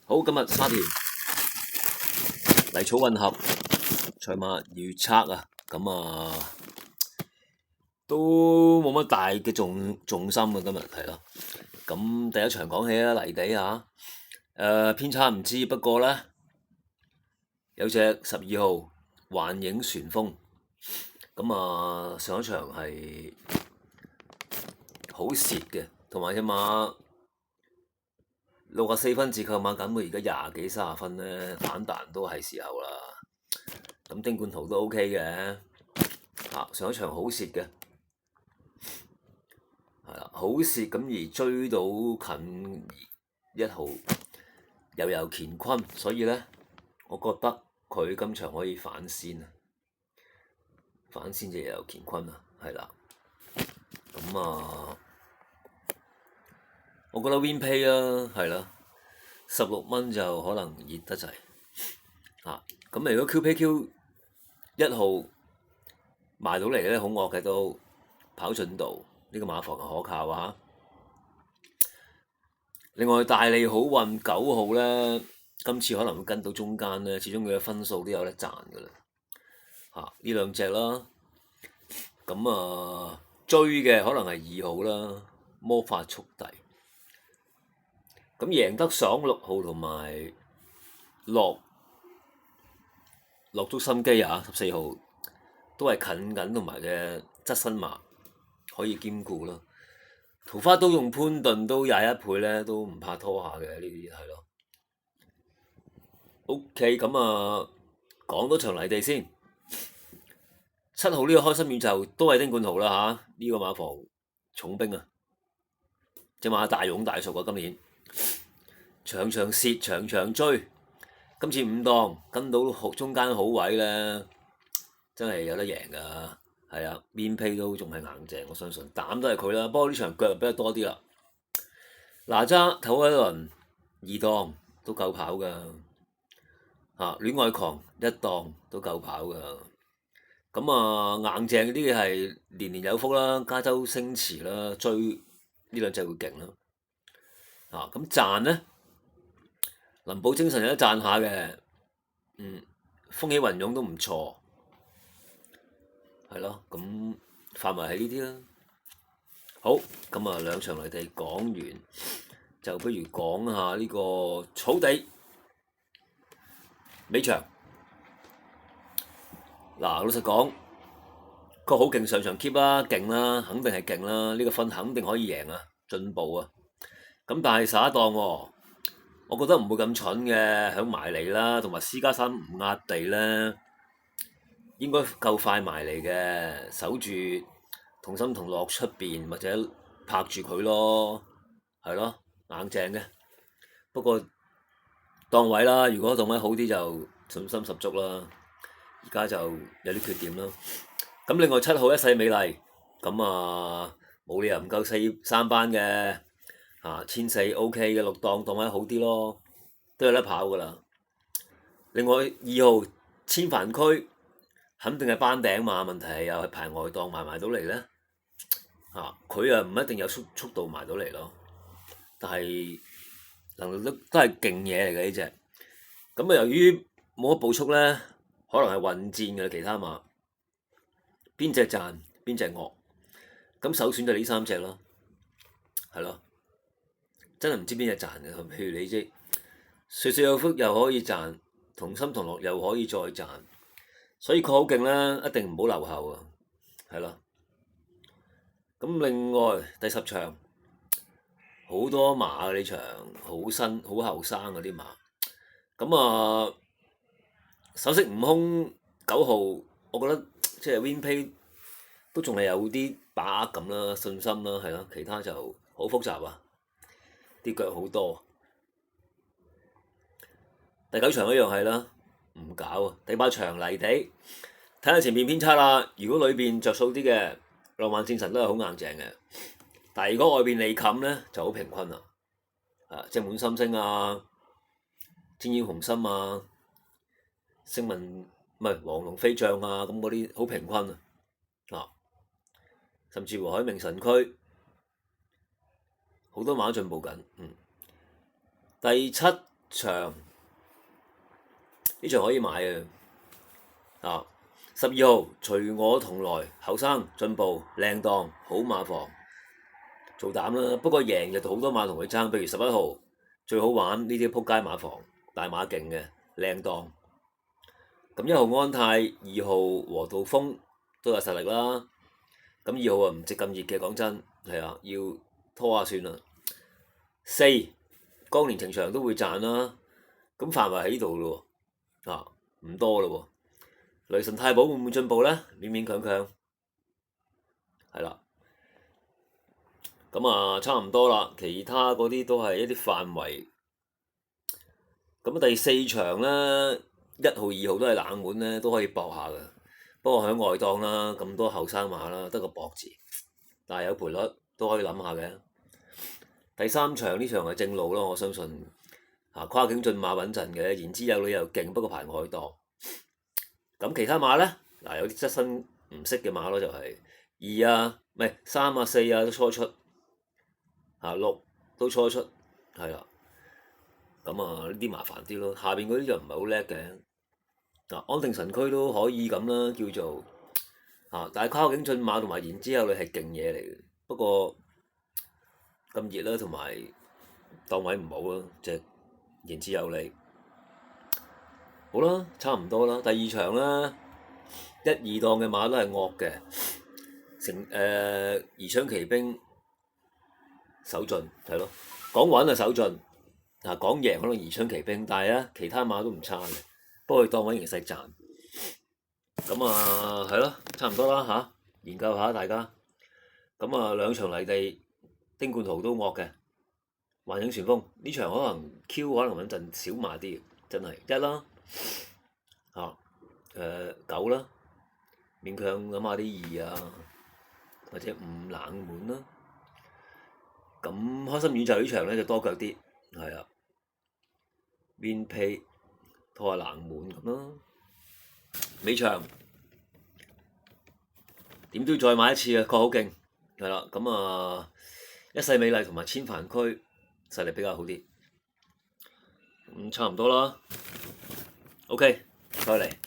好，今日沙田泥草混合賽馬預測啊，咁都冇乜大嘅重心啊，今日係咯。咁第一場講起啦，泥地啊，偏差唔知，不過咧有隻12號幻影旋風，咁上一場係好蝕嘅，同埋隻馬64分自購馬減到而家20幾30分咧，反彈都係時候啦。咁丁冠圖都 OK 嘅，上一場好蝕嘅，係啦，好蝕咁而追到近1號又有乾坤，所以咧，我覺得佢今場可以反先啊，反先就又有乾坤啊，係啦，咁我覺得 WinPay 啊，係啦，16蚊就可能熱得滯，咁如果 QPQ 1號賣到嚟咧，好惡嘅都跑進度，呢個馬房可靠啊！另外大利好運9號咧，今次可能會跟到中間咧，始終佢嘅分數都有得賺噶啦。呢兩隻啦，咁追嘅可能係2號啦，魔法速遞。咁贏得爽6號同埋落足心機啊，14號都係近緊同埋嘅側身馬可以兼顧咯。桃花都用潘頓都21倍咧，都唔怕拖下嘅，呢啲係咯。OK，咁講多場泥地先。7號呢個開心宇宙都係丁冠豪啦嚇，呢個馬房重兵啊，隻馬大勇大熟啊，今年場場蝕場場追，今次5檔跟到中間好位咧，真係有得贏噶。係啊，面皮都仲係硬淨，我相信膽都係佢啦。不過呢場腳比較多啲啦。哪吒唞一輪2檔都夠跑噶，戀愛狂1檔都夠跑噶。咁硬淨嗰啲嘅係年年有福啦，加州星馳啦，追呢兩隻會勁啦。咁賺咧，林寶精神有得賺下嘅，風起雲湧都唔錯。係咯，咁範圍係呢啲啦。好，咁兩場泥地講完，就不如講下呢個草地尾場。老實講，個好勁上場 keep 啦，勁啦，肯定係勁啦，呢個分肯定可以贏啊，進步啊。咁但係11檔喎，我覺得唔會咁蠢嘅，響埋嚟啦，同埋私家山唔壓地咧。應該夠快埋嚟嘅，守住同心同樂出邊或者拍住佢咯，係咯，硬淨嘅。不過檔位啦，如果檔位好啲就信心十足啦。而家就有啲缺點啦。咁另外7號一世美麗，咁冇理由唔夠3班嘅，1400 OK 嘅，6檔位好啲咯，都有得跑噶啦。另外2號千帆區。肯定係班頂嘛，問題係又係排外檔埋到嚟咧，佢唔一定有速度埋到嚟咯，但係能力都係勁嘢嚟嘅呢隻。咁由於冇乜步速咧，可能係混戰嘅其他馬，邊隻賺邊隻惡，咁首選就呢3隻咯，係咯，真係唔知邊隻賺嘅。譬如你知，歲歲有福又可以賺，同心同樂又可以再賺。所以佢好勁啦，一定唔好留後啊，係咯。咁另外第10場好多馬啊，呢場好新好後生嗰啲馬。咁首飾悟空9號，我覺得即係 WinPay 都仲係有啲把握咁啦，信心啦，係咯。其他就好複雜啊，啲腳好多。第9場一樣係啦。唔搞啊！第8場泥地，睇下前面偏差啦。如果裏邊着數啲嘅浪漫戰神都係好硬淨嘅，但係如果外邊利冚咧就好平均啦。即係滿心星啊、天英紅心啊、星文唔係黃龍飛將啊，咁嗰啲好平均啊。甚至乎海明神區好多馬進步緊。第7場，呢場可以買嘅。12號隨我同來，後生進步靚檔好馬房，做膽啦。不過贏就好多馬同佢爭，譬如11號最好玩呢啲撲街馬房，大馬勁嘅靚檔。咁1號安泰，2號和道豐都有實力啦。咁2號啊唔值咁熱嘅，講真係啊，要拖下算啦。4江連程祥都會賺啦。咁範圍喺呢度咯喎，唔多咯喎。雷神太保會唔會進步呢？勉勉強強，係啦。咁啊，差唔多啦。其他嗰啲都係一啲範圍。咁第4場呢，1號、2號都係冷門咧，都可以搏下嘅。不過喺外檔啦，咁多後生馬啦，得個搏字，但係有賠率都可以諗下嘅。第3場呢場係正路咯，我相信跨境駿馬穩陣嘅，言之有理又勁，不過排外檔。咁其他馬呢？有啲側身唔識嘅馬咯，就係2啊，唔係3啊、4啊都初出，6都初出，係啦。咁呢啲麻煩啲咯，下邊嗰啲就唔係好叻嘅。安定神區都可以咁啦，叫做但係跨境駿馬同埋言之有理係勁嘢嚟嘅，不過咁熱啦，同埋檔位唔好咯，即係言之有理。好啦，差唔多啦。第2場啦，1、2檔嘅馬都係惡嘅，宜昌奇兵首進係咯，講穩就首進，講贏可能宜昌奇兵，但係其他馬都唔差嘅，不過佢檔位形勢賺。咁係咯，差唔多啦嚇，研究下大家。咁2場泥地，丁冠豪都惡嘅，幻影旋風呢場可能 Q 可能穩陣少馬啲，真係1啦。9啦，勉強諗下啲2啊，或者5冷門啦。咁開心宇宙呢場咧就多腳啲，係啊，邊皮拖下冷門咁啦。尾場點都要再買一次啊，確好勁，係啦。咁一世美麗同埋千帆區實力比較好啲，咁差唔多啦。OK，再嚟。